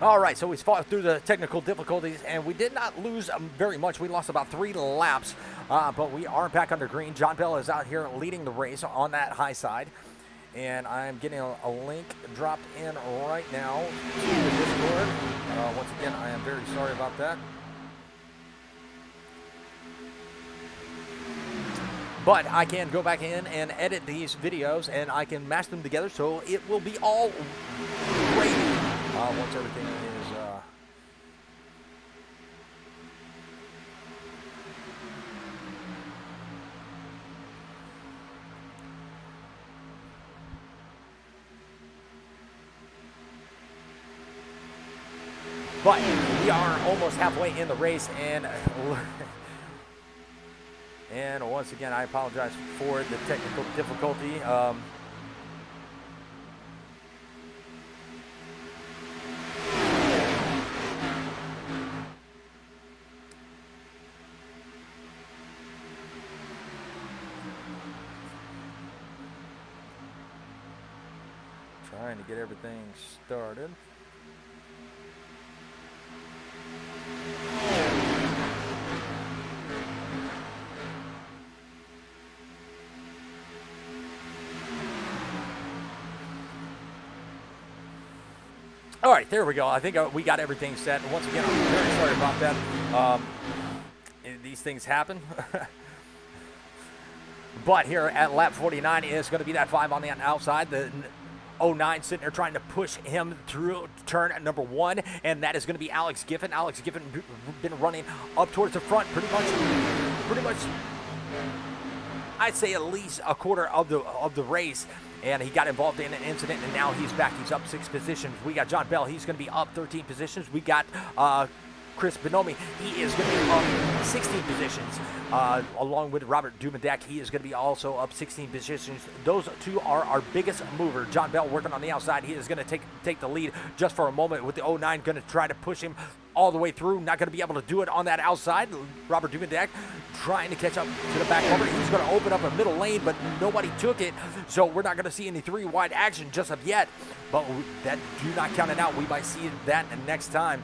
All right, so we fought through the technical difficulties, and we did not lose very much. We lost about 3 laps, but we are back under green. John Bell is out here leading the race on that high side, and I'm getting a link dropped in right now to the Discord. Once again, I am very sorry about that. But I can go back in and edit these videos, and I can mash them together, so it will be all great once everything is but we are almost halfway in the race, and once again, I apologize for the technical difficulty. Trying to get everything started. All right, there we go. I think we got everything set. Once again, I'm very sorry about that. These things happen. But here at lap 49 is going to be that 5 on the outside. The 09 sitting there trying to push him through turn number 1, and that is going to be Alex Giffen. Alex Giffen been running up towards the front pretty much. I'd say at least a quarter of the race, and he got involved in an incident, and now he's back. He's up 6 positions. We got John Bell. He's going to be up 13 positions. We got Chris Bonomi. He is going to be up 16 positions, along with Robert Dumendak. He is going to be also up 16 positions. Those two are our biggest mover. John Bell working on the outside. He is going to take the lead just for a moment with the 09, going to try to push him all the way through. Not going to be able to do it on that outside. Robert Dumendak trying to catch up to the back cover. He's going to open up a middle lane, but nobody took it, so we're not going to see any 3-wide action just of yet. But that do not count it out. We might see that next time.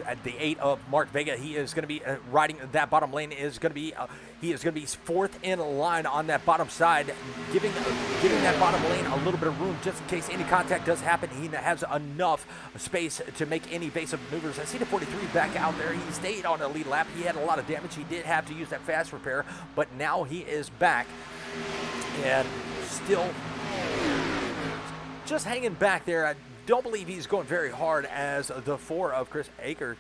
At the 8 of Mark Vega, he is going to be riding that bottom lane. He is going to be 4th in line on that bottom side, giving that bottom lane a little bit of room just in case any contact does happen. He has enough space to make any evasive maneuvers. I see the 43 back out there. He stayed on the lead lap. He had a lot of damage. He did have to use that fast repair, but now he is back and still just hanging back there. I don't believe he's going very hard as the 4 of Chris Akers.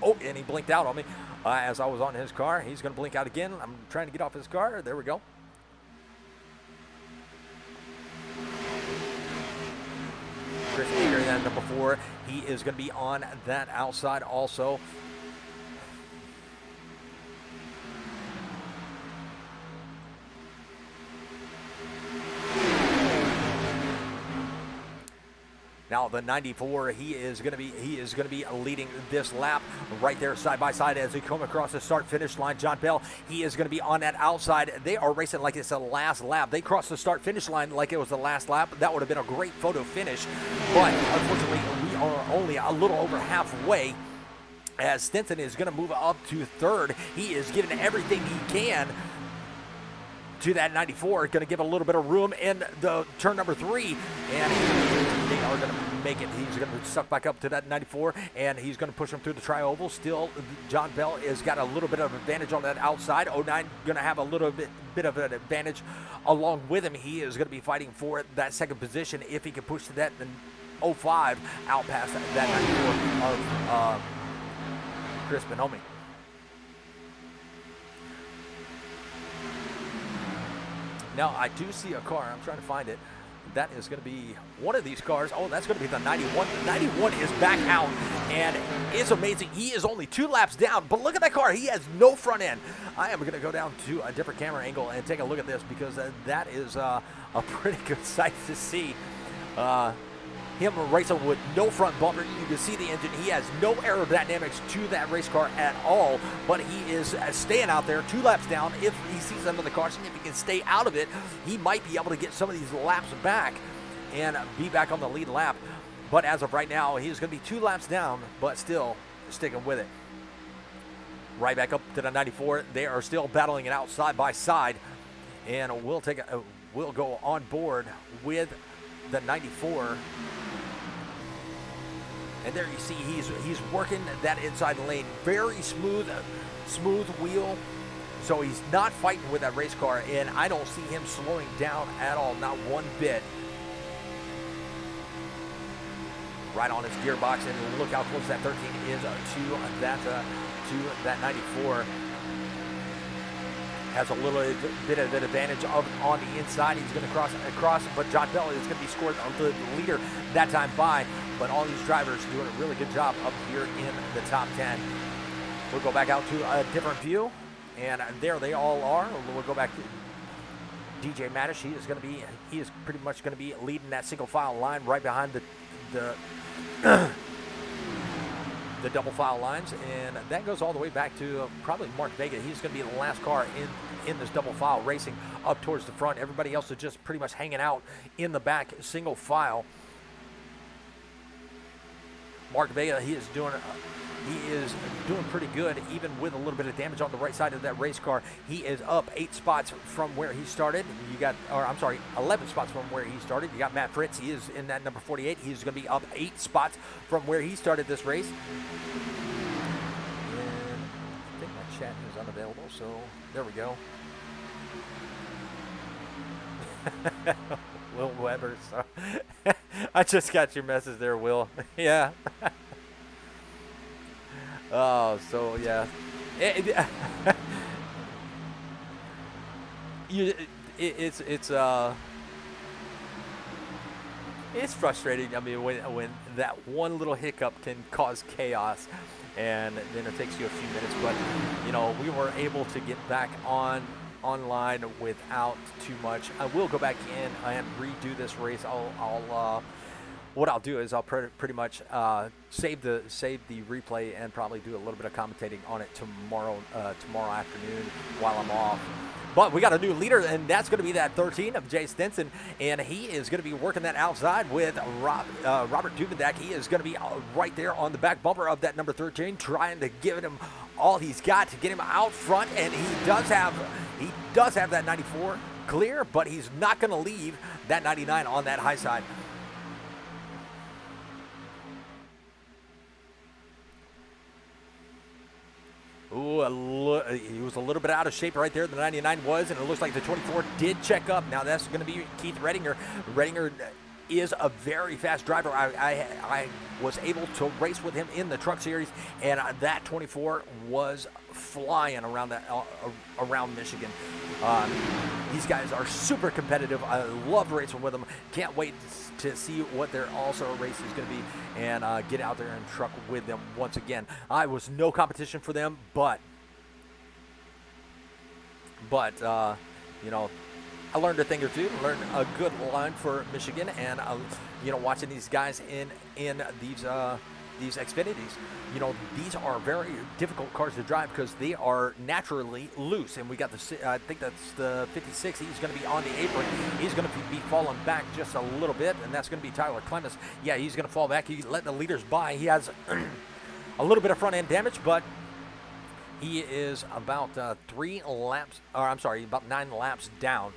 Oh, and he blinked out on me as I was on his car. He's going to blink out again. I'm trying to get off his car. There we go. Chris Akers, then number 4, he is going to be on that outside also. Now the 94, he is going to be leading this lap right there side by side as they come across the start-finish line. John Bell, he is going to be on that outside. They are racing like it's the last lap. They crossed the start-finish line like it was the last lap. That would have been a great photo finish, but unfortunately we are only a little over halfway, as Stinson is going to move up to 3rd. He is giving everything he can to that 94, going to give a little bit of room in the turn number 3, and they are going to make it. He's going to suck back up to that 94, and he's going to push him through the tri-oval. Still, John Bell has got a little bit of advantage on that outside. 09 going to have a little bit of an advantage along with him. He is going to be fighting for that 2nd position if he can push to that 05 out past that 94 of Chris Bonomi. Now, I do see a car. I'm trying to find it. That is going to be one of these cars. Oh, that's going to be the 91. The 91 is back out, and it's amazing. He is only 2 laps down, but look at that car. He has no front end. I am going to go down to a different camera angle and take a look at this because that is a pretty good sight to see. him racing with no front bumper. You can see the engine. He has no aerodynamics to that race car at all, but he is staying out there 2 laps down. If he sees another caution, if he can stay out of it, he might be able to get some of these laps back and be back on the lead lap. But as of right now, he's going to be 2 laps down, but still sticking with it. Right back up to the 94. They are still battling it out side by side, and we'll go on board with the 94. And there you see he's working that inside lane. Very smooth wheel. So he's not fighting with that race car, and I don't see him slowing down at all, not one bit. Right on his gearbox, and look how close that 13 is to that 94. Has a little bit of an advantage on the inside. He's going to cross, but John Bell is going to be scored the leader that time by. But all these drivers doing a really good job up here in the top 10. We'll go back out to a different view, and there they all are. We'll go back to DJ Madish. He is pretty much going to be leading that single file line right behind the double file lines, and that goes all the way back to probably Mark Vega. He's going to be the last car in this double file racing up towards the front. Everybody else is just pretty much hanging out in the back single file. Mark Vega, he is doing pretty good, even with a little bit of damage on the right side of that race car. He is up 8 spots from where he started. 11 spots from where he started. You got Matt Fritz. He is in that number 48. He's going to be up 8 spots from where he started this race. And I think my chat is unavailable, so there we go. Will Weber. So I just got your message there, Will. Yeah. Oh, so yeah. It's frustrating. I mean, when that one little hiccup can cause chaos, and then it takes you a few minutes. But you know, we were able to get back online without too much. I will go back in and redo this race. What I'll do is I'll pretty much save the replay and probably do a little bit of commentating on it tomorrow afternoon while I'm off. But we got a new leader, and that's going to be that 13 of Jay Stinson, and he is going to be working that outside with Robert Duvendak. He is going to be right there on the back bumper of that number 13, trying to give him all he's got to get him out front, and he does have that 94 clear, but he's not going to leave that 99 on that high side. Ooh, he was a little bit out of shape right there. The 99 was, and it looks like the 24 did check up. Now that's going to be Keith Redinger. Redinger is a very fast driver. I was able to race with him in the Truck Series, and that 24 was flying around Michigan. These guys are super competitive. I love racing with them. Can't wait to see what their all-star race is going to be and get out there and truck with them once again. I was no competition for them, but you know, I learned a thing or two, learned a good line for Michigan, and you know, watching these guys in these Xfinities, you know, these are very difficult cars to drive because they are naturally loose. And we got I think that's the 56. He's going to be on the apron. He's going to be falling back just a little bit, and that's going to be Tyler Clemens. Yeah, he's going to fall back. He's letting the leaders by. He has a little bit of front end damage, but he is about about 9 laps down.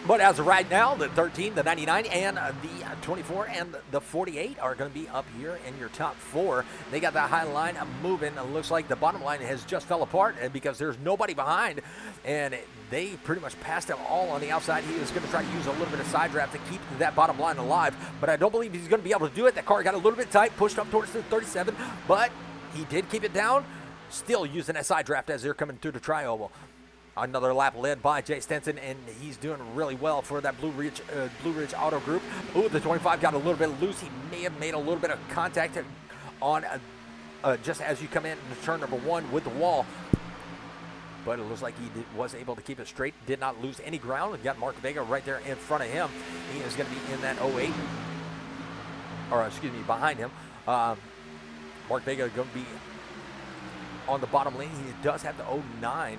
But as of right now, the 13, the 99, and the 24 and the 48 are going to be up here in your top 4. They got that high line moving. It looks like the bottom line has just fell apart because there's nobody behind, and they pretty much passed him all on the outside. He is going to try to use a little bit of side draft to keep that bottom line alive, but I don't believe he's going to be able to do it. That car got a little bit tight, pushed up towards the 37, but he did keep it down, still using that side draft as they're coming through the tri-oval. Another lap led by Jay Stenson, and he's doing really well for that Blue Ridge Auto Group. Ooh, the 25 got a little bit loose. He may have made a little bit of contact on just as you come in turn number 1 with the wall. but it looks like he was able to keep it straight, did not lose any ground, and got Mark Vega right there in front of him. He is going to be in that 08, or excuse me, behind him. Mark Vega going to be on the bottom lane. He does have the 09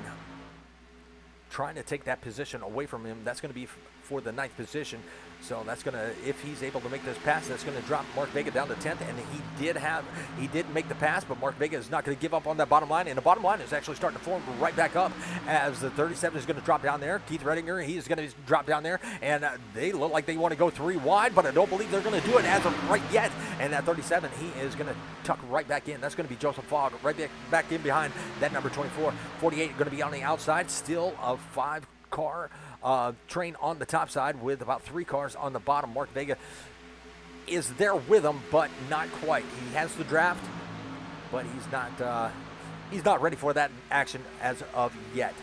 trying to take that position away from him. That's going to be for the 9th position. So that's going to, if he's able to make this pass, that's going to drop Mark Vega down to 10th. And he did make the pass, but Mark Vega is not going to give up on that bottom line. And the bottom line is actually starting to form right back up as the 37 is going to drop down there. Keith Redinger, he's going to drop down there. And they look like they want to go 3 wide, but I don't believe they're going to do it as of right yet. And that 37, he is going to tuck right back in. That's going to be Joseph Fogg right back in behind that number 24. 48 going to be on the outside. Still a 5-car train on the top side with about 3 cars on the bottom. Mark Vega is there with him, but not quite. He has the draft, but he's not ready for that action as of yet.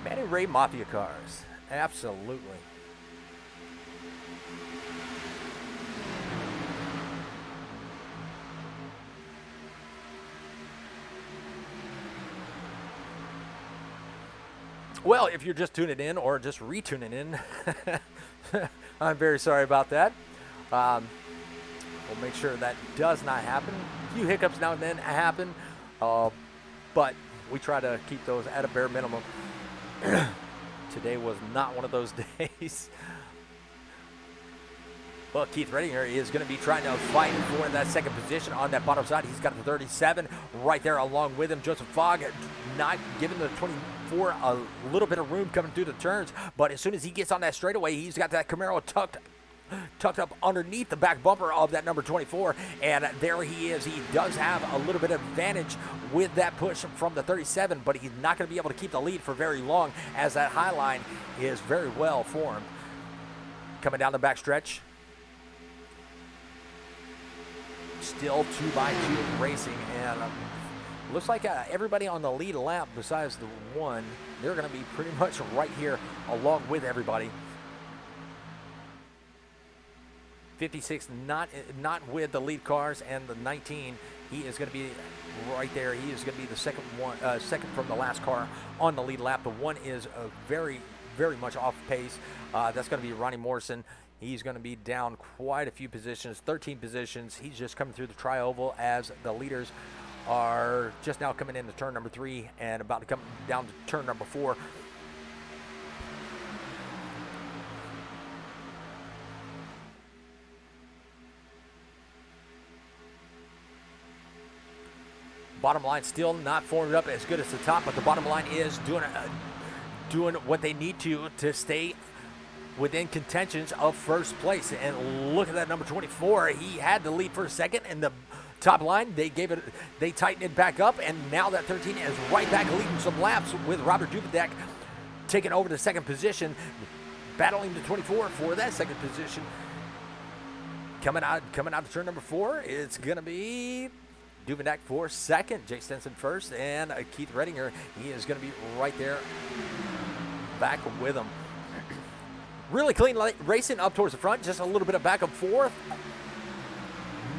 Manny Ray Mafia cars, absolutely. Well, if you're just tuning in or just retuning in, I'm very sorry about that. We'll make sure that does not happen. A few hiccups now and then happen, but we try to keep those at a bare minimum. Today was not one of those days. Well, Keith Redinger is going to be trying to fight for that 2nd position on that bottom side. He's got the 37 right there along with him. Joseph Fogg not giving the 24 a little bit of room coming through the turns, but as soon as he gets on that straightaway, he's got that Camaro tucked up underneath the back bumper of that number 24, and there he is. He does have a little bit of advantage with that push from the 37, but he's not going to be able to keep the lead for very long as that high line is very well formed. Coming down the back stretch. Still 2x2 racing, and looks like everybody on the lead lap besides the one, they're going to be pretty much right here along with everybody. 56 not with the lead cars, and the 19, he is going to be right there. He is going to be the second from the last car on the lead lap. The one is very, very much off pace. That's going to be Ronnie Morrison. He's going to be down quite a few positions, 13 positions. He's just coming through the tri-oval as the leaders are just now coming into turn number 3 and about to come down to turn number 4. Bottom line still not formed up as good as the top, but the bottom line is doing what they need to stay within contentions of first place. And look at that number 24. He had the lead for a second, and the top line, they tightened it back up, and now that 13 is right back leading some laps with Robert Duvedek taking over the 2nd position, battling the 24 for that 2nd position. Coming out of turn number 4, it's going to be Duvedek for 2nd, Jay Stenson 1st, and Keith Redinger, he is going to be right there back with him. Really clean racing up towards the front, just a little bit of back and forth.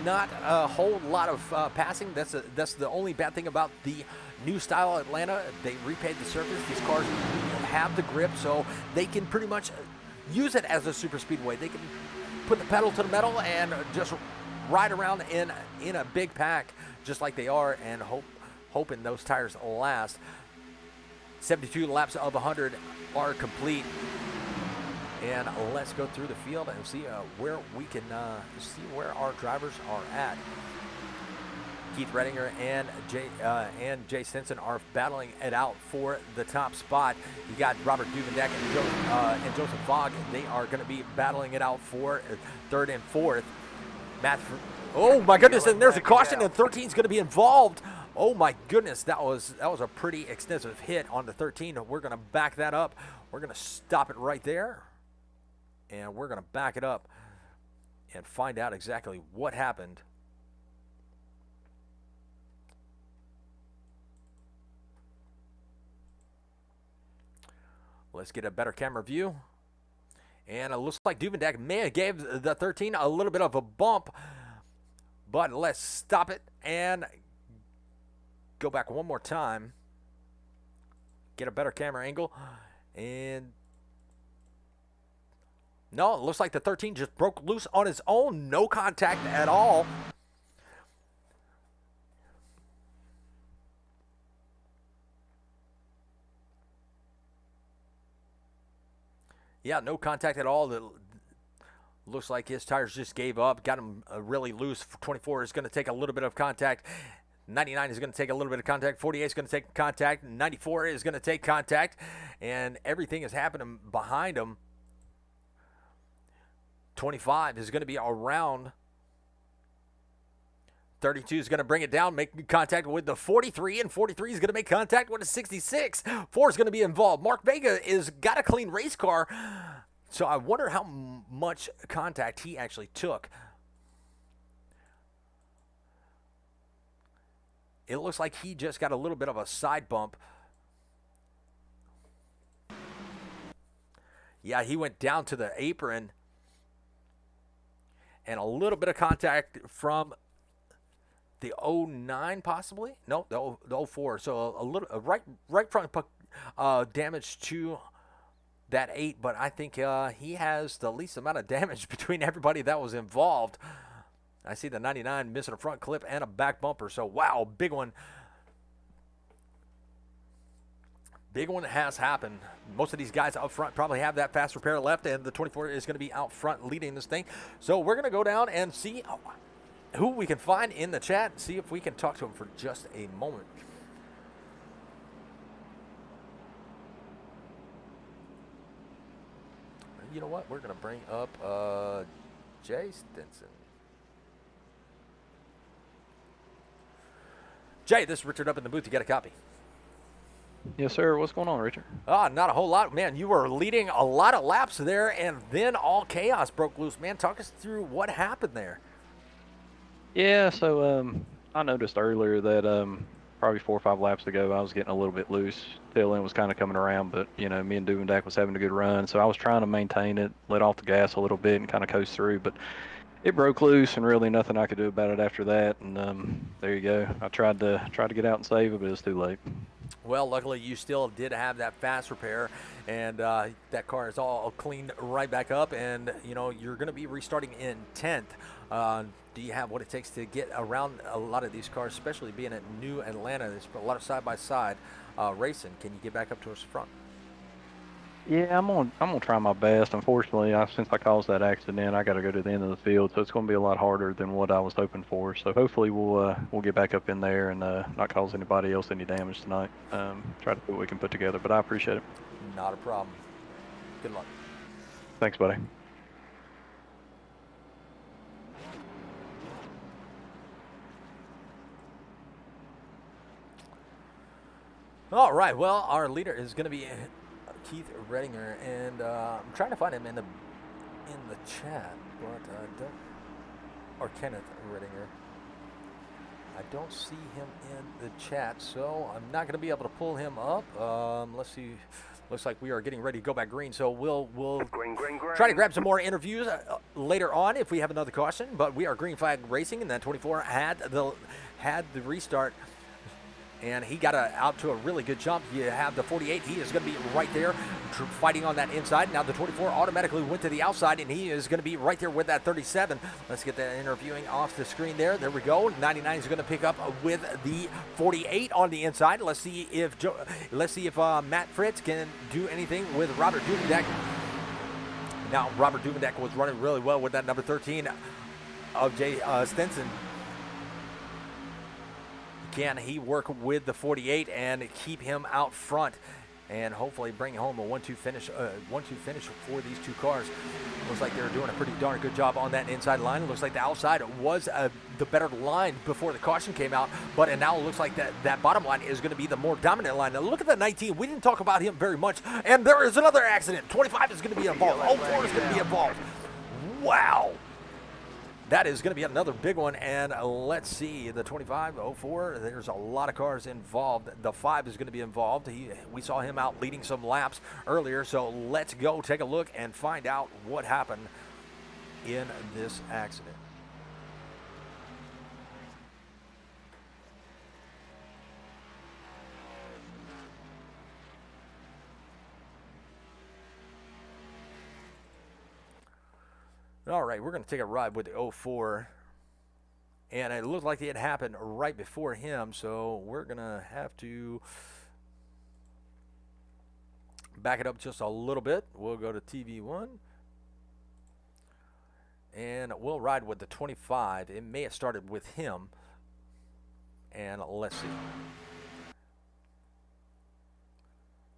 Not a whole lot of passing. That's the only bad thing about the new style Atlanta. They repaved the surface. These cars have the grip, so they can pretty much use it as a super speedway. They can put the pedal to the metal and just ride around in a big pack, just like they are, and hoping those tires last. 72 laps of 100 are complete. And let's go through the field and see where we can see where our drivers are at. Keith Redinger and Jay Stinson are battling it out for the top spot. You got Robert Duvedek and Joseph Fogg. They are going to be battling it out for 3rd and 4th. Oh my goodness! And there's a caution, and 13 is going to be involved. Oh my goodness! That was a pretty extensive hit on the 13. We're going to back that up. We're going to stop it right there. And we're going to back it up and find out exactly what happened. Let's get a better camera view. And it looks like Duvedek may have gave the 13 a little bit of a bump. But let's stop it and go back one more time, get a better camera angle, and no, it looks like the 13 just broke loose on its own. No contact at all. Yeah, no contact at all. Looks like his tires just gave up, got him really loose. 24 is going to take a little bit of contact. 99 is going to take a little bit of contact. 48 is going to take contact. 94 is going to take contact. And everything is happening behind him. 25 is going to be around. 32 is going to bring it down, make contact with the 43, and 43 is going to make contact with a 66. 4 is going to be involved. Mark Vega is got a clean race car, so I wonder how much contact he actually took. It looks like he just got a little bit of a side bump. Yeah, he went down to the apron, and a little bit of contact from the 09 possibly? No, the 04. So a little right front damage to that 8, but I think he has the least amount of damage between everybody that was involved. I see the 99 missing a front clip and a back bumper. So wow, big one. Big one has happened. Most of these guys up front probably have that fast repair left, and the 24 is going to be out front leading this thing. So we're going to go down and see who we can find in the chat and see if we can talk to him for just a moment. You know what? We're going to bring up Jay Stinson. Jay, this is Richard up in the booth. You got a copy? Yes, sir. What's going on, Richard? Not a whole lot. Man, you were leading a lot of laps there, and then all chaos broke loose. Man, talk us through what happened there. Yeah, so I noticed earlier that probably 4 or 5 laps ago I was getting a little bit loose. Tail end was kind of coming around, but, you know, me and Duvendak was having a good run, so I was trying to maintain it, let off the gas a little bit and kind of coast through, but it broke loose and really nothing I could do about it after that, and there you go. I tried to get out and save it, but it was too late. Well, luckily you still did have that fast repair, and that car is all cleaned right back up, and, you know, you're going to be restarting in 10th. Do you have what it takes to get around a lot of these cars, especially being at New Atlanta? There's a lot of side-by-side racing. Can you get back up towards the front? Yeah, I'm gonna try my best. Unfortunately, since I caused that accident, I got to go to the end of the field, so it's going to be a lot harder than what I was hoping for. So hopefully we'll get back up in there and not cause anybody else any damage tonight. Try to see what we can put together, but I appreciate it. Not a problem. Good luck. Thanks, buddy. All right. Well, our leader is going to be Keith Redinger, and I'm trying to find him in the chat, but or Kenneth Redinger. I don't see him in the chat, so I'm not going to be able to pull him up. Let's see. Looks like we are getting ready to go back green, so we'll green. Try to grab some more interviews later on if we have another caution. But we are green flag racing, and that 24 had the restart. And he got out to a really good jump. You have the 48. He is going to be right there fighting on that inside. Now the 24 automatically went to the outside, and he is going to be right there with that 37. Let's get that interviewing off the screen there. There we go. 99 is going to pick up with the 48 on the inside. Let's see if Matt Fritz can do anything with Robert Duvendak. Now Robert Duvendak was running really well with that number 13 of Jay Stinson. Can he work with the 48 and keep him out front and hopefully bring home a 1-2 finish for these two cars? Looks like they're doing a pretty darn good job on that inside line. It looks like the outside was the better line before the caution came out, but it now looks like that bottom line is going to be the more dominant line. Now look at the 19. We didn't talk about him very much, and there is another accident. 25 is going to be involved. 04 is going to be involved. Wow. That is going to be another big one, and let's see, the 25, the 04, there's a lot of cars involved. The 5 is going to be involved. We saw him out leading some laps earlier, so let's go take a look and find out what happened in this accident. All right, we're going to take a ride with the 04. And it looked like it happened right before him, so we're going to have to back it up just a little bit. We'll go to TV1. And we'll ride with the 25. It may have started with him. And let's see.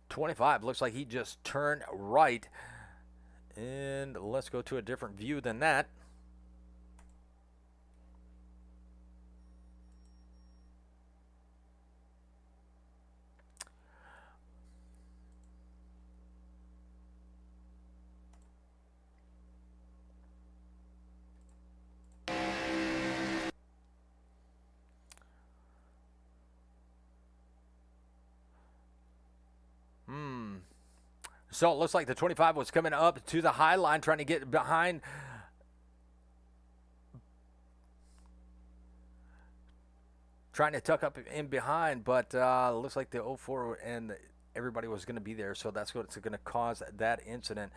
25 looks like he just turned right. And let's go to a different view than that. So it looks like the 25 was coming up to the high line, trying to get behind. Trying to tuck up in behind, but looks like the 04 and everybody was going to be there, so that's what's going to cause that incident.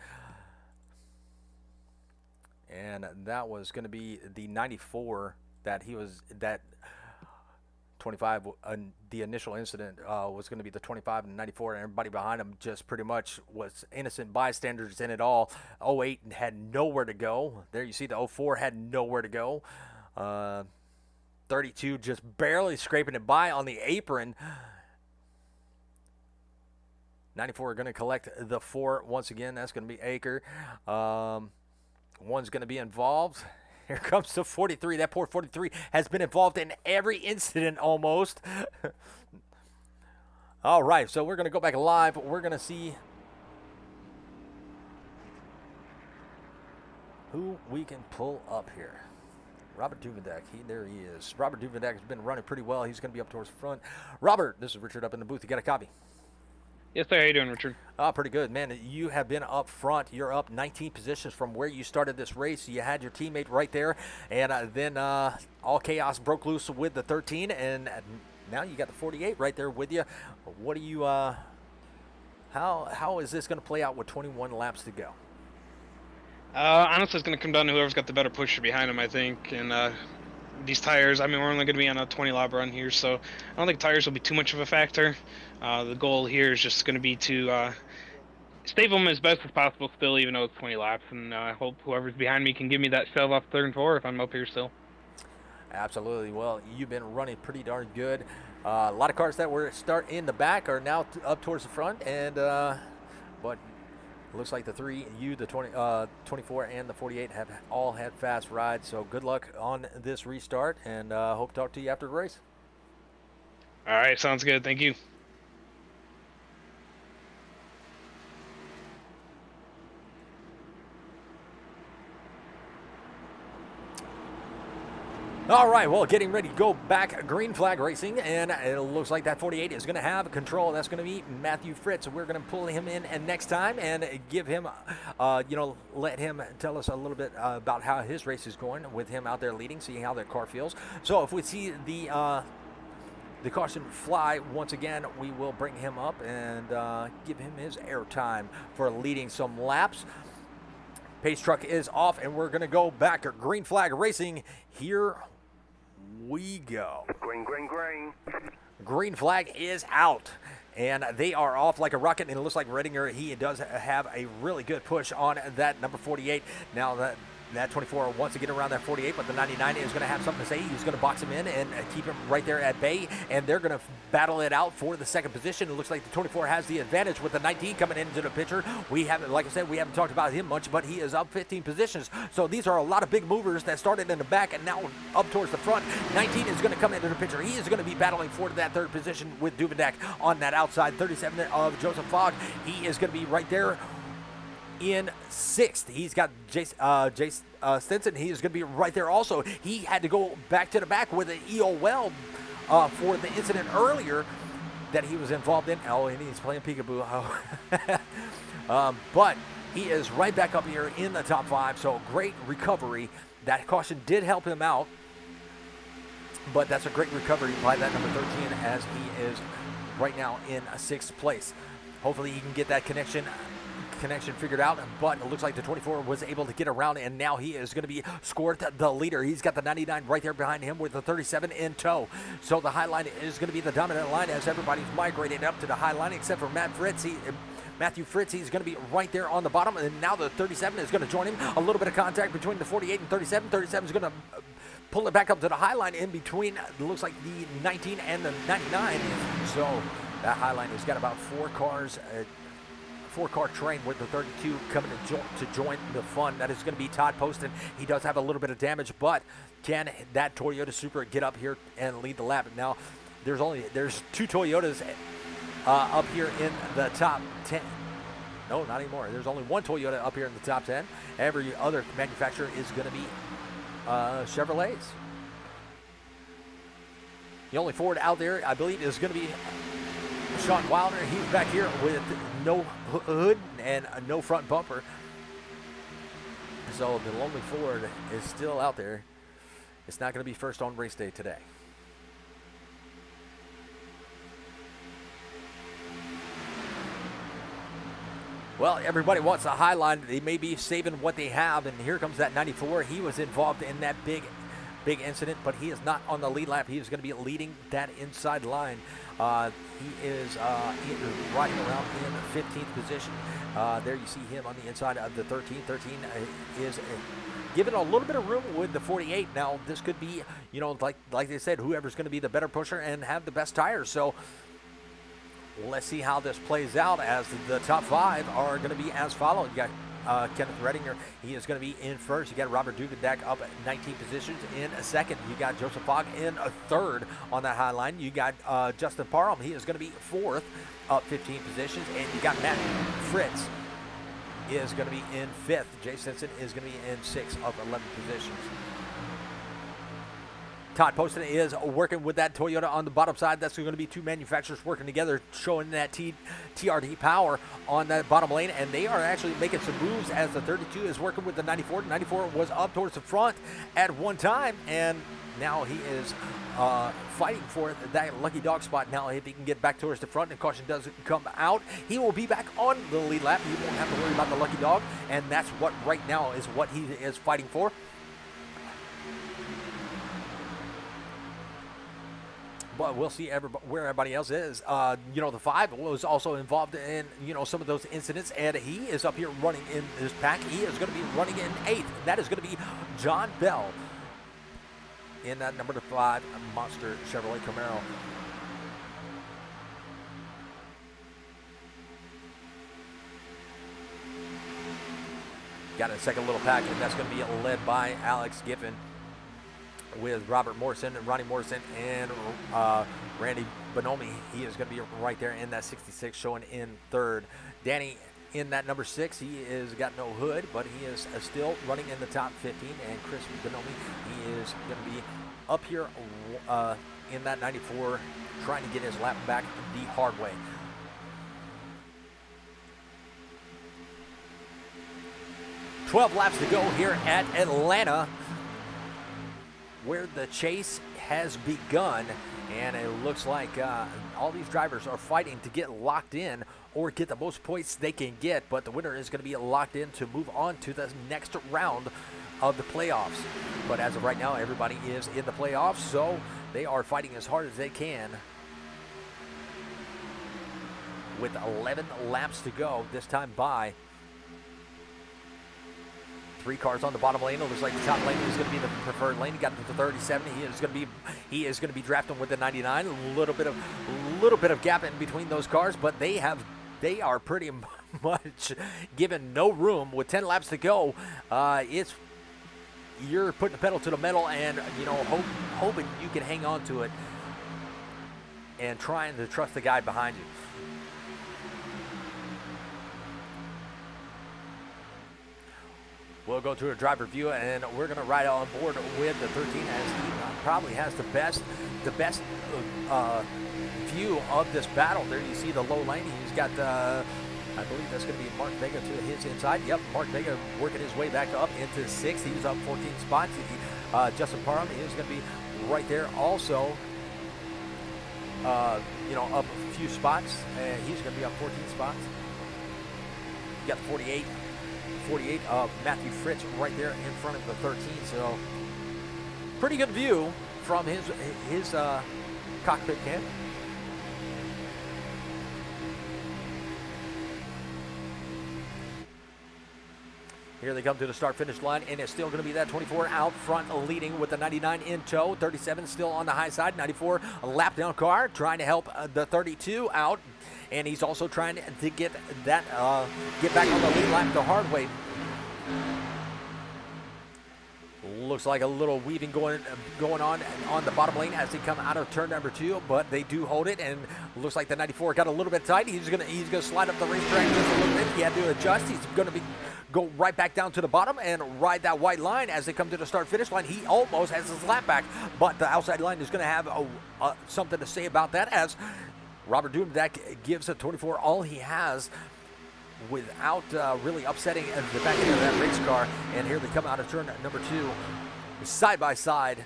And that was going to be the 94 that 25, the initial incident was going to be the 25 and 94, and everybody behind him just pretty much was innocent bystanders in it all. 08 had nowhere to go. There you see the 04 had nowhere to go. 32 just barely scraping it by on the apron. 94 are going to collect the 4 once again. That's going to be Aker. One's going to be involved. Here comes the 43. That poor 43 has been involved in every incident almost. All right, so we're going to go back live. We're going to see who we can pull up here. Robert Duvendak, there he is. Robert Duvendak has been running pretty well. He's going to be up towards the front. Robert, this is Richard up in the booth. You got a copy? Yes, sir. How you doing, Richard? Pretty good, man. You have been up front. You're up 19 positions from where you started this race. You had your teammate right there, and then all chaos broke loose with the 13, and now you got the 48 right there with you. What do you? How is this going to play out with 21 laps to go? Honestly, it's going to come down to whoever's got the better pusher behind him, I think. And these tires, I mean, we're only going to be on a 20-lap run here, so I don't think tires will be too much of a factor. The goal here is just going to be to save them as best as possible still, even though it's 20 laps. And I hope whoever's behind me can give me that shove off 3rd and 4 if I'm up here still. Absolutely. Well, you've been running pretty darn good. A lot of cars that were start in the back are now up towards the front, and but it looks like the 3, the 24, and the 48 have all had fast rides. So good luck on this restart, and hope to talk to you after the race. All right, sounds good. Thank you. All right, well, getting ready to go back green flag racing, and it looks like that 48 is going to have control. That's going to be Matthew Fritz. We're going to pull him in and next time and give him, let him tell us a little bit about how his race is going with him out there leading, see how that car feels. So if we see the caution fly once again, we will bring him up and give him his airtime for leading some laps. Pace truck is off, and we're going to go back to green flag racing. Here we go. Green, green, green. Green flag is out, and they are off like a rocket, and it looks like Redinger, he does have a really good push on that number 48. Now that 24 wants to get around that 48, but the 99 is going to have something to say. He's going to box him in and keep him right there at bay, and they're going to battle it out for the second position. It looks like the 24 has the advantage with the 19 coming into the picture. We haven't, like I said, we haven't talked about him much, but he is up 15 positions. So these are a lot of big movers that started in the back and now up towards the front. 19 is going to come into the picture. He is going to be battling for that 3rd position with Duvendak on that outside. 37 of Joseph Fogg. He is going to be right there in 6th. He's got Jace Stinson. He is going to be right there also. He had to go back to the back with an EO weld for the incident earlier that he was involved in. Oh, and he's playing peekaboo. But he is right back up here in the top 5. So great recovery. That caution did help him out, but that's a great recovery by that number 13 as he is right now in 6th place. Hopefully he can get that connection connection figured out, but it looks like the 24 was able to get around, and now he is going to be scored the leader. He's got the 99 right there behind him with the 37 in tow. So the high line is going to be the dominant line as everybody's migrated up to the high line except for Matthew Fritz. He's going to be right there on the bottom, and now the 37 is going to join him. A little bit of contact between the 48 and 37. 37 is going to pull it back up to the high line in between, looks like the 19 and the 99. So that high line has got about 4 cars, 4-car train with the 32 coming to join the fun. That is going to be Todd Poston. He does have a little bit of damage, but can that Toyota Supra get up here and lead the lap? Now, there's 2 Toyotas up here in the top 10. No, not anymore. There's only 1 Toyota up here in the top 10. Every other manufacturer is going to be Chevrolets. The only Ford out there, I believe, is going to be Sean Wilder. He's back here with no hood and no front bumper. So the lonely Ford is still out there. It's not going to be first on race day today. Well, everybody wants a high line. They may be saving what they have, and here comes that 94. He was involved in that big incident, but he is not on the lead lap. He is going to be leading that inside line. He is riding around in 15th position. There you see him on the inside of the 13. 13 is given a little bit of room with the 48. Now, this could be, like they said, whoever's going to be the better pusher and have the best tires. So let's see how this plays out as the top 5 are going to be as follows. You got Kenneth Redinger, he is going to be in first. You got Robert Duvendak up at 19 positions in a second. You got Joseph Fogg in a third on that high line. You got Justin Parham, he is going to be fourth, up 15 positions. And you got Matt Fritz is going to be in fifth. Jay Simpson is going to be in sixth, up 11 positions. Todd Poston is working with that Toyota on the bottom side. That's going to be 2 manufacturers working together, showing that TRD power on that bottom lane. And they are actually making some moves as the 32 is working with the 94. The 94 was up towards the front at one time, and now he is fighting for that lucky dog spot. Now, if he can get back towards the front and caution doesn't come out, he will be back on the lead lap. He won't have to worry about the lucky dog, and that's what right now is what he is fighting for. But we'll see where everybody else is. The 5 was also involved in, some of those incidents, and he is up here running in his pack. He is going to be running in 8th, and that is going to be John Bell in that number 5 Monster Chevrolet Camaro. Got a second little pack, and that's going to be led by Alex Giffen, with Robert Morrison, Ronnie Morrison, and Randy Bonomi. He is going to be right there in that 66, showing in third. Danny in that number 6. He is got no hood, but he is still running in the top 15. And Chris Bonomi, he is going to be up here in that 94, trying to get his lap back the hard way. "12 laps to go here at Atlanta, where the chase has begun, and it looks like all these drivers are fighting to get locked in or get the most points they can get, but the winner is going to be locked in to move on to the next round of the playoffs. But as of right now, everybody is in the playoffs, so they are fighting as hard as they can. With 11 laps to go this time by. 3 cars on the bottom lane. It looks like the top lane is going to be the preferred lane. He got to the 37. He is going to be drafting with the 99. A little bit of gap in between those cars, but they are pretty much given no room with 10 laps to go. You're putting the pedal to the metal and hoping you can hang on to it and trying to trust the guy behind you. We'll go to a driver view, and we're going to ride on board with the 13 as he probably has the best view of this battle. There you see the low lane. He's got, I believe that's going to be Mark Vega to his inside. Yep, Mark Vega working his way back up into 6th. He was up 14 spots. Justin Parham is going to be right there also, up a few spots. He's going to be up 14 spots. You got the 48 of Matthew Fritz right there in front of the 13. So pretty good view from his cockpit cam. Here they come to the start-finish line, and it's still going to be that 24 out front leading with the 99 in tow. 37 still on the high side. 94 a lap down car trying to help the 32 out, and he's also trying to get that get back on the lead lap the hard way. Looks like a little weaving going on the bottom lane as they come out of turn number 2, but they do hold it, and looks like the 94 got a little bit tight. He's gonna slide up the racetrack just a little bit. He had to adjust. He's gonna go right back down to the bottom and ride that white line as they come to the start-finish line. He almost has his lap back, but the outside line is going to have something to say about that as Robert Duvendak gives a 24 all he has without really upsetting the back end of that race car. And here they come out of turn number 2, side by side.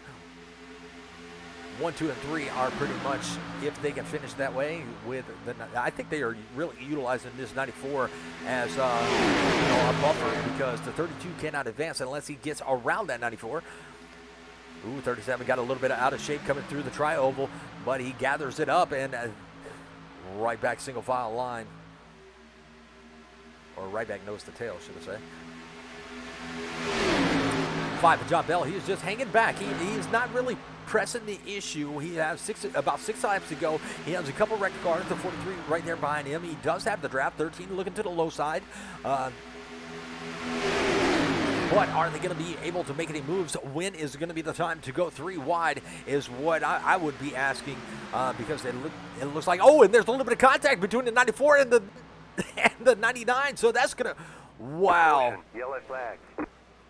1, 2, and 3 are pretty much, if they can finish that way with the, I think they are really utilizing this 94 as a buffer, because the 32 cannot advance unless he gets around that 94. Ooh, 37 got a little bit out of shape coming through the tri-oval, but he gathers it up and right back single file line, or right back nose to tail, should I say. 5 for John Bell. He's just hanging back. He's not really pressing the issue. He has about 6 laps to go. He has a couple wrecked cars. The 43 right there behind him. He does have the draft. 13 looking to the low side. But are they going to be able to make any moves? When is going to be the time to go 3 wide is what I would be asking, because it looks like, oh, and there's a little bit of contact between the 94 and the 99. So that's going to, wow. Yellow flag.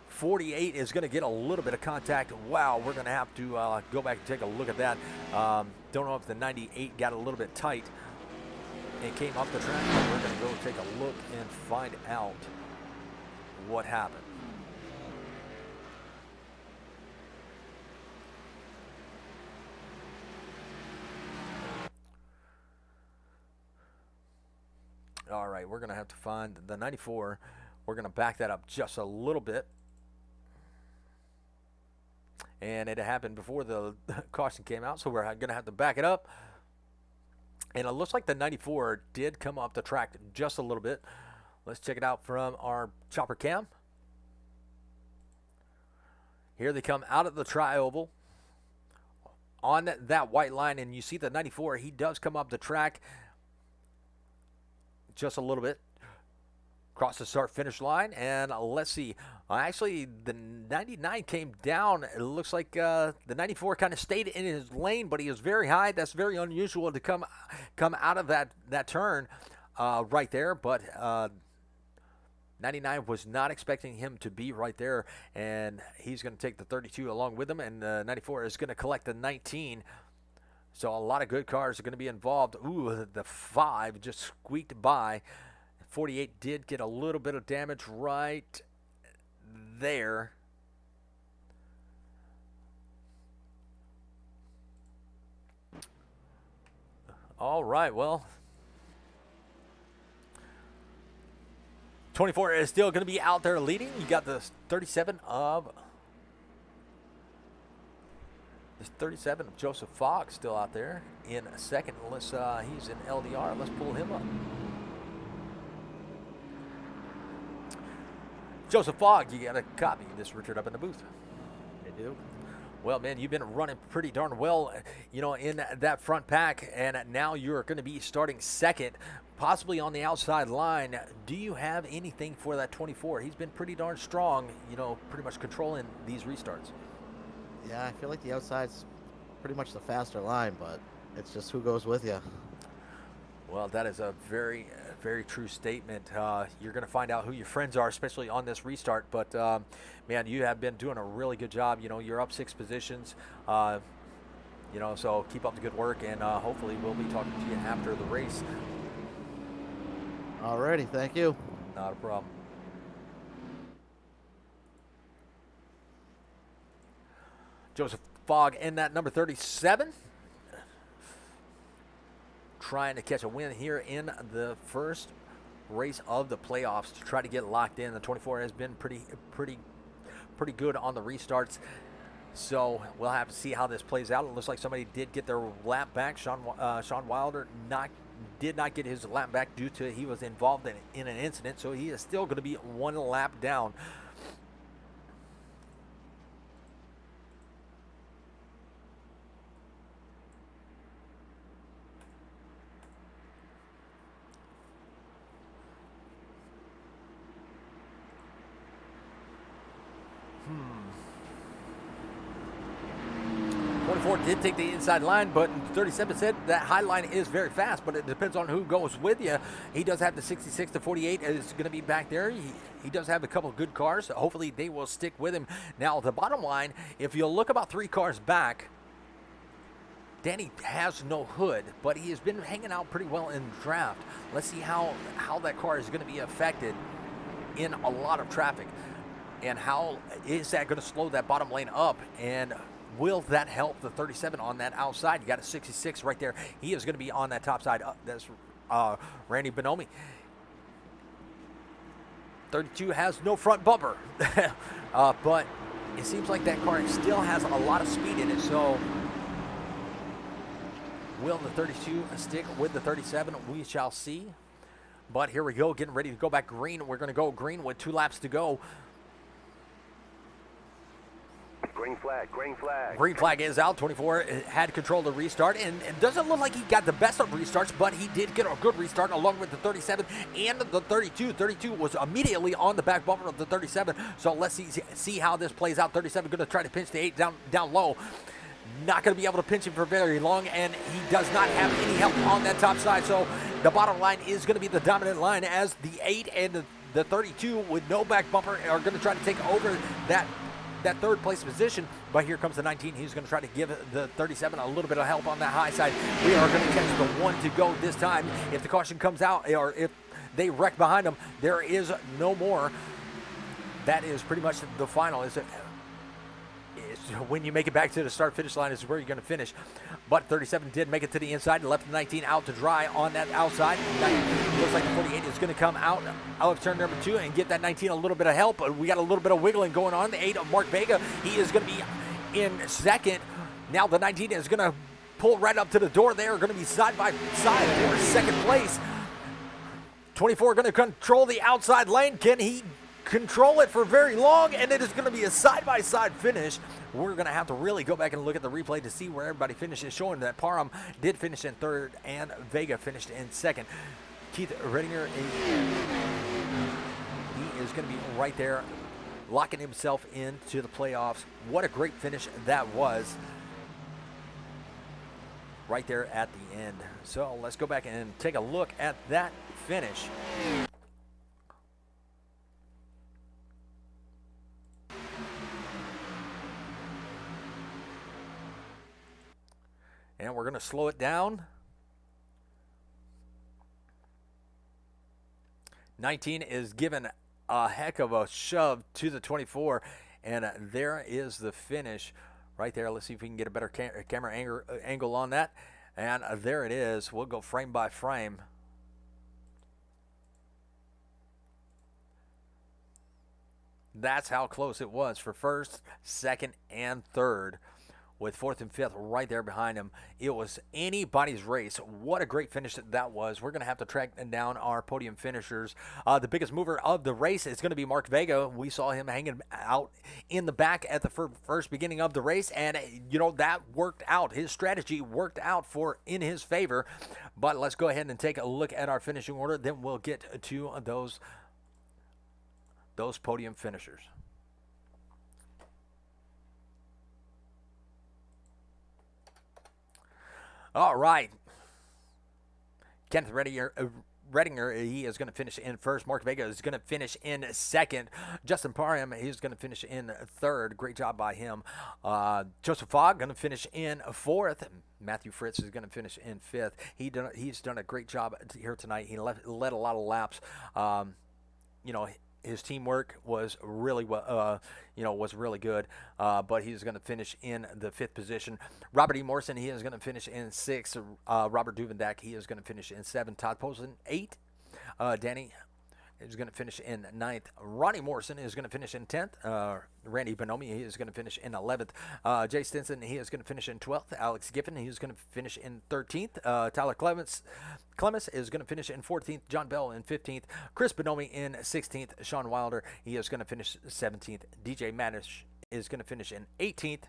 48 is going to get a little bit of contact. Wow, we're going to have to go back and take a look at that. Don't know if the 98 got a little bit tight and came off the track, but we're going to go take a look and find out what happened. All right, we're going to have to find the 94. We're going to back that up just a little bit. And it happened before the caution came out, so we're going to have to back it up. And it looks like the 94 did come off the track just a little bit. Let's check it out from our chopper cam. Here they come out of the tri-oval on that white line, and you see the 94. He does come up the track just a little bit. Across the start-finish line, and let's see. Actually, the 99 came down. It looks like the 94 kind of stayed in his lane, but he is very high. That's very unusual to come out of that turn right there. But 99 was not expecting him to be right there, and he's going to take the 32 along with him, and 94 is going to collect the 19. So a lot of good cars are going to be involved. Ooh, the 5 just squeaked by. 48 did get a little bit of damage right there. All right, well, 24 is still going to be out there leading. You got the 37 of Joseph Fogg still out there in second. He's in LDR. Let's pull him up. Joseph Fogg, you got a copy of this, Richard, up in the booth. I do. Well, man, you've been running pretty darn well, in that front pack, and now you're going to be starting second, possibly on the outside line. Do you have anything for that 24? He's been pretty darn strong, pretty much controlling these restarts. Yeah, I feel like the outside's pretty much the faster line, but it's just who goes with you. Well, that is a very, very true statement. You're going to find out who your friends are, especially on this restart. But, man, you have been doing a really good job. You're up 6 positions. So keep up the good work, and hopefully we'll be talking to you after the race. Alrighty, thank you. Not a problem. Joseph Fogg in that number 37. Trying to catch a win here in the first race of the playoffs to try to get locked in. The 24 has been pretty good on the restarts. So we'll have to see how this plays out. It looks like somebody did get their lap back. Sean Wilder did not get his lap back due to he was involved in an incident. So he is still going to be 1 lap down. Did take the inside line, but 37 said that high line is very fast, but it depends on who goes with you. He does have the 66 to 48 is going to be back there. He does have a couple of good cars. So hopefully they will stick with him. Now, the bottom line, if you look about 3 cars back, Danny has no hood, but he has been hanging out pretty well in the draft. Let's see how that car is going to be affected in a lot of traffic, and how is that going to slow that bottom lane up, and will that help the 37 on that outside? You got a 66 right there. He is going to be on that top side. That's Randy Bonomi. 32 has no front bumper, but it seems like that car still has a lot of speed in it. So will the 32 stick with the 37? We shall see. But here we go, getting ready to go back green. We're going to go green with 2 laps to go. Green flag, green flag. Green flag is out. 24 had control of the restart, and it doesn't look like he got the best of restarts, but he did get a good restart along with the 37 and the 32. 32 was immediately on the back bumper of the 37, so let's see how this plays out. 37 going to try to pinch the 8 down low. Not going to be able to pinch him for very long, and he does not have any help on that top side, so the bottom line is going to be the dominant line as the 8 and the 32 with no back bumper are going to try to take over that third place position. But here comes the 19. He's going to try to give the 37 a little bit of help on that high side. We are going to catch the 1 to go this time. If the caution comes out, or if they wreck behind them, there is no more. That is pretty much the final. When you make it back to the start-finish line is where you're going to finish. But 37 did make it to the inside and left the 19 out to dry on that outside. Looks like the 48 is going to come out of turn number 2 and give that 19 a little bit of help. We got a little bit of wiggling going on. The 8 of Mark Vega, he is going to be in second. Now the 19 is going to pull right up to the door. They are going to be side by side for second place. 24 going to control the outside lane. Can he control it for very long? And it is going to be a side-by-side finish. We're going to have to really go back and look at the replay to see where everybody finishes, showing that Parham did finish in third and Vega finished in second. Keith Redinger, he is going to be right there, locking himself into the playoffs. What a great finish that was right there at the end. So let's go back and take a look at that finish. And we're going to slow it down. 19 is given a heck of a shove to the 24. And there is the finish right there. Let's see if we can get a better camera angle on that. And there it is. We'll go frame by frame. That's how close it was for first, second, and third, with fourth and fifth right there behind him. It was anybody's race. What a great finish that was. We're going to have to track down our podium finishers. The biggest mover of the race is going to be Mark Vega. We saw him hanging out in the back at the first beginning of the race, and you know that worked out. His strategy worked out in his favor. But let's go ahead and take a look at our finishing order. Then we'll get to those podium finishers. All right. Kenneth Redinger, he is going to finish in first. Mark Vega is going to finish in second. Justin Parham, he's going to finish in third. Great job by him. Joseph Fogg going to finish in fourth. Matthew Fritz is going to finish in fifth. He's done a great job here tonight. He led a lot of laps. His teamwork was really really good, but he's going to finish in the fifth position. Robert E. Morrison, he is going to finish in sixth. Robert Duvendak, he is going to finish in seventh. Todd Posen, 8. Danny is going to finish in 9th. Ronnie Morrison is going to finish in 10th. Randy Bonomi, he is going to finish in 11th. Jay Stinson, he is going to finish in 12th. Alex Giffen, he is going to finish in 13th. Tyler Clemens is going to finish in 14th. John Bell in 15th. Chris Bonomi in 16th. Sean Wilder, he is going to finish 17th. DJ Manish is going to finish in 18th.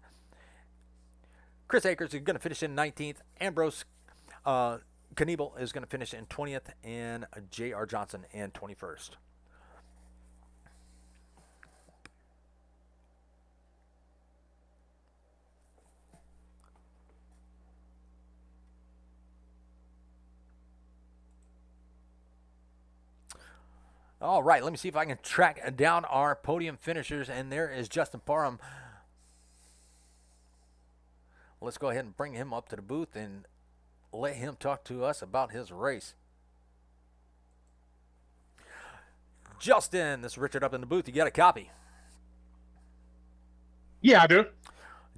Chris Akers is going to finish in 19th. Ambrose Knievel is going to finish in 20th, and J.R. Johnson in 21st. All right, let me see if I can track down our podium finishers, and there is Justin Parham. Let's go ahead and bring him up to the booth and let him talk to us about his race. Justin, this is Richard up in the booth. You got a copy? Yeah, I do.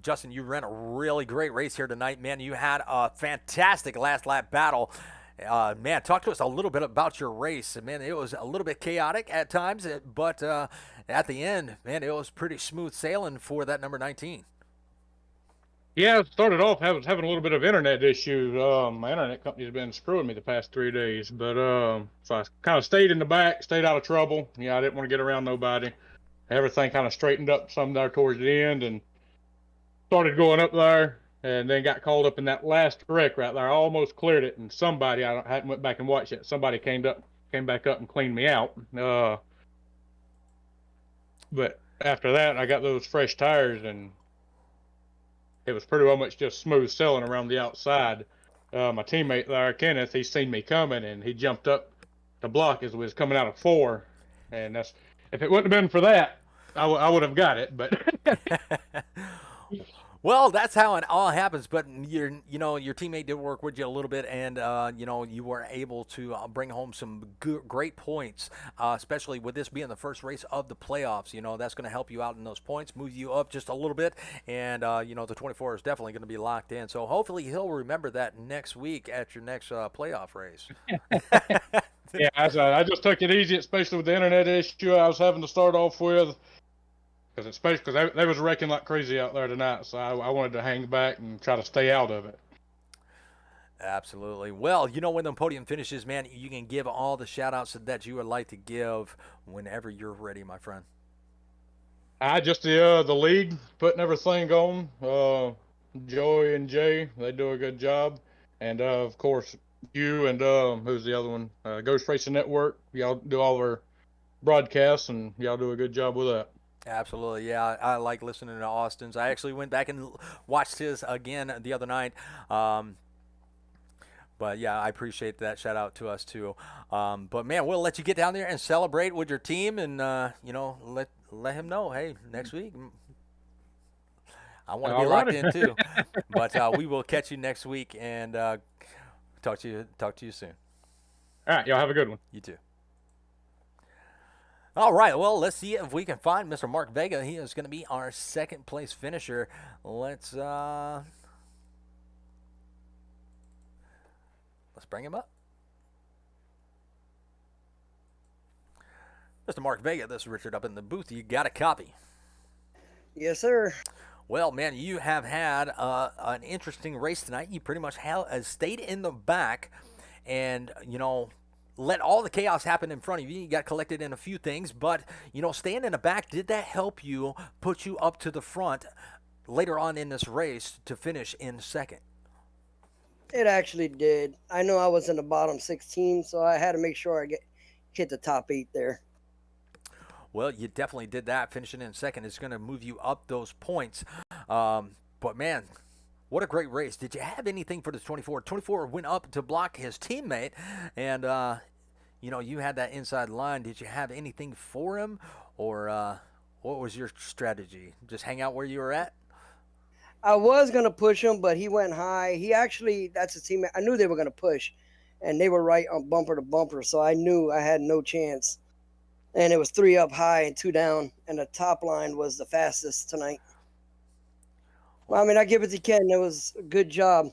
Justin, you ran a really great race here tonight, man. You had a fantastic last lap battle. Man, talk to us a little bit about your race. Man, it was a little bit chaotic at times, but at the end, man, it was pretty smooth sailing for that number 19. Yeah, it started off having a little bit of internet issues. My internet company's been screwing me the past 3 days, but so I kind of stayed in the back, stayed out of trouble. Yeah, I didn't want to get around nobody. Everything kind of straightened up some there towards the end, and started going up there, and then got called up in that last wreck right there. I almost cleared it, and somebody, I hadn't went back and watched it. Somebody came back up and cleaned me out. But after that, I got those fresh tires, and it was pretty much just smooth sailing around the outside. My teammate there, Kenneth, he seen me coming, and he jumped up the block as we was coming out of 4. And that's, if it wouldn't have been for that, I would have got it. But well, that's how it all happens. But your teammate did work with you a little bit, and you were able to bring home some great points, especially with this being the first race of the playoffs. That's going to help you out in those points, move you up just a little bit, and the 24 is definitely going to be locked in. So hopefully he'll remember that next week at your next playoff race. Yeah, I just took it easy, especially with the internet issue I was having to start off with. Because they was wrecking like crazy out there tonight, so I wanted to hang back and try to stay out of it. Absolutely. Well, when the podium finishes, man, you can give all the shout-outs that you would like to give whenever you're ready, my friend. Just the league putting everything on. Joey and Jay, they do a good job, and of course you and who's the other one? Ghost Racing Network. Y'all do all our broadcasts, and y'all do a good job with that. Absolutely, yeah. I like listening to Austin's. I actually went back and watched his again the other night. But yeah, I appreciate that shout out to us too. But man, we'll let you get down there and celebrate with your team, and let him know, hey, next week I want to be locked in too. But we will catch you next week, and talk to you soon. All right, y'all have a good one. You too. All right, well, let's see if we can find Mr. Mark Vega. He is going to be our second place finisher. Let's bring him up. Mr. Mark Vega, this is Richard up in the booth. You got a copy? Yes, sir. Well, man, you have had an interesting race tonight. You pretty much stayed in the back and, let all the chaos happen in front of you. You got collected in a few things, but, staying in the back, did that help you put you up to the front later on in this race to finish in second? It actually did. I know I was in the bottom 16, so I had to make sure I hit the top 8 there. Well, you definitely did that. Finishing in second is going to move you up those points. But, man, what a great race. Did you have anything for the 24? 24 went up to block his teammate, and, you had that inside line. Did you have anything for him, or what was your strategy? Just hang out where you were at? I was going to push him, but he went high. That's his teammate. I knew they were going to push, and they were right on bumper to bumper, so I knew I had no chance. And it was 3 up high and 2 down, and the top line was the fastest tonight. Well, I give it to Ken. It was a good job.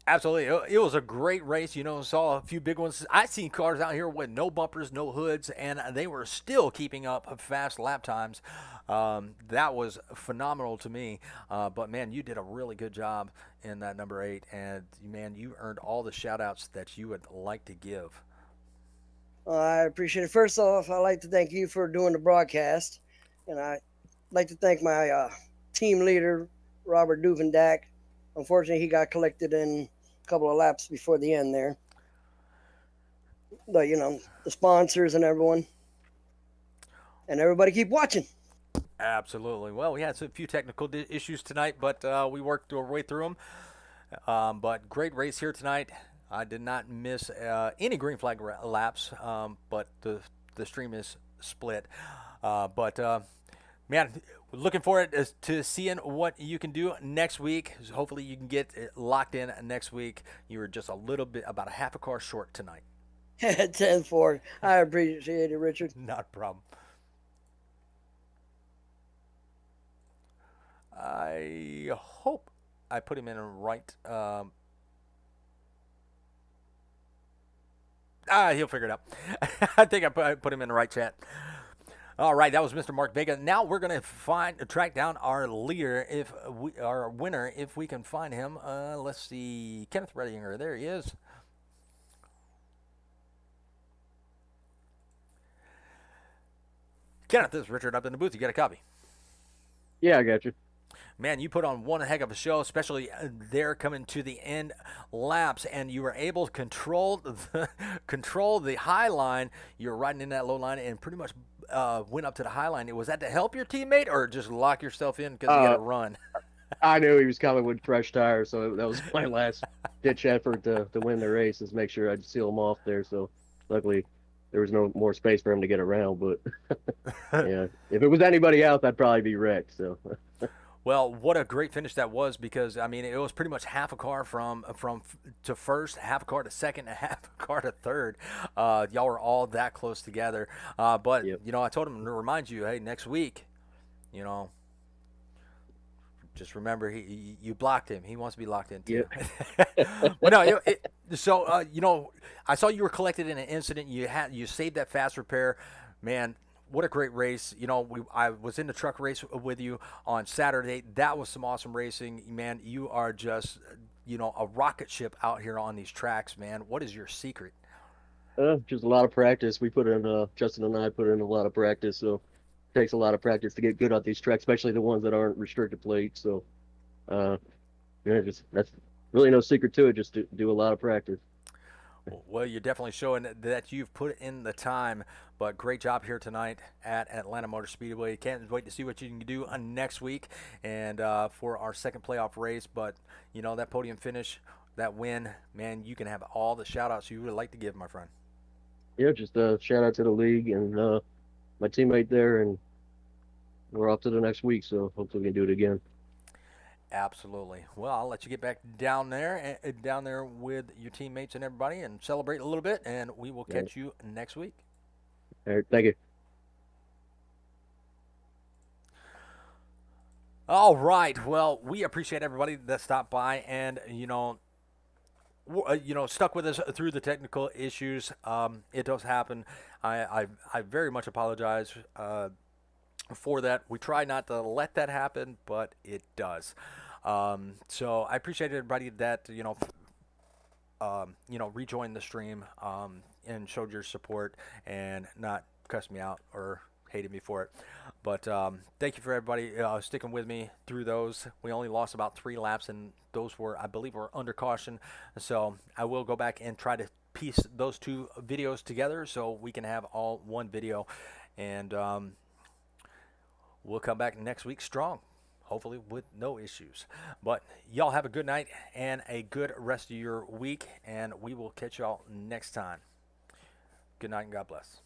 Absolutely. It was a great race. Saw a few big ones. I seen cars out here with no bumpers, no hoods, and they were still keeping up fast lap times. That was phenomenal to me. But, man, you did a really good job in that number 8. And, man, you earned all the shout-outs that you would like to give. I appreciate it. First off, I'd like to thank you for doing the broadcast. And I'd like to thank my team leader, Robert Duvendak. Unfortunately, he got collected in a couple of laps before the end there. But, the sponsors and everyone. And everybody keep watching. Absolutely. Well, we had a few technical issues tonight, but we worked our way through them. But great race here tonight. I did not miss any green flag laps, but the stream is split. Man, looking forward to seeing what you can do next week. Hopefully you can get it locked in next week. You were just about a half a car short tonight. 10-4. I appreciate it, Richard. Not a problem. I hope I put him in a right. He'll figure it out. I think I put him in the right chat. All right, that was Mr. Mark Vega. Now we're going to track down our leader, our winner, if we can find him. Let's see, Kenneth Redinger. There he is. Kenneth, this is Richard up in the booth. You got a copy? Yeah, I got you. Man, you put on one heck of a show, especially there coming to the end laps, and you were able to control the high line. You were riding in that low line and pretty much went up to the high line. Was that to help your teammate or just lock yourself in because you had to run? I knew he was coming with fresh tires, so that was my last ditch effort to win the race, is make sure I'd seal him off there. So luckily there was no more space for him to get around. But yeah, if it was anybody else, I'd probably be wrecked. So. Well, what a great finish that was, because I mean it was pretty much half a car from to first, half a car to second, and half a car to third. Y'all were all that close together. But Yep. I told him to remind you, hey, next week, just remember you blocked him. He wants to be locked in too. Yep. Well, no, I saw you were collected in an incident. You saved that fast repair, man. What a great race. I was in the truck race with you on Saturday. That was some awesome racing. Man, you are just, a rocket ship out here on these tracks, man. What is your secret? Just a lot of practice. We put in, Justin and I put in a lot of practice, so it takes a lot of practice to get good on these tracks, especially the ones that aren't restricted plates. So, that's really no secret to it. Just do a lot of practice. Well, you're definitely showing that you've put in the time, but great job here tonight at Atlanta Motor Speedway. Can't wait to see what you can do next week and for our second playoff race. But, that podium finish, that win, man, you can have all the shout-outs you would like to give, my friend. Yeah, just a shout out to the league and my teammate there, and we're off to the next week, so hopefully we can do it again. Absolutely. Well, I'll let you get back down there with your teammates and everybody and celebrate a little bit, and we will catch you next week. All right, thank you. All right. Well, we appreciate everybody that stopped by and, stuck with us through the technical issues. It does happen. I very much apologize for that. We try not to let that happen, but it does. So I appreciate everybody that rejoined the stream and showed your support and not cussed me out or hated me for it. But thank you for everybody sticking with me through those. We only lost about 3 laps, and those I believe were under caution. So I will go back and try to piece those 2 videos together so we can have all one video, and we'll come back next week strong, hopefully with no issues. But y'all have a good night and a good rest of your week, and we will catch y'all next time. Good night and God bless.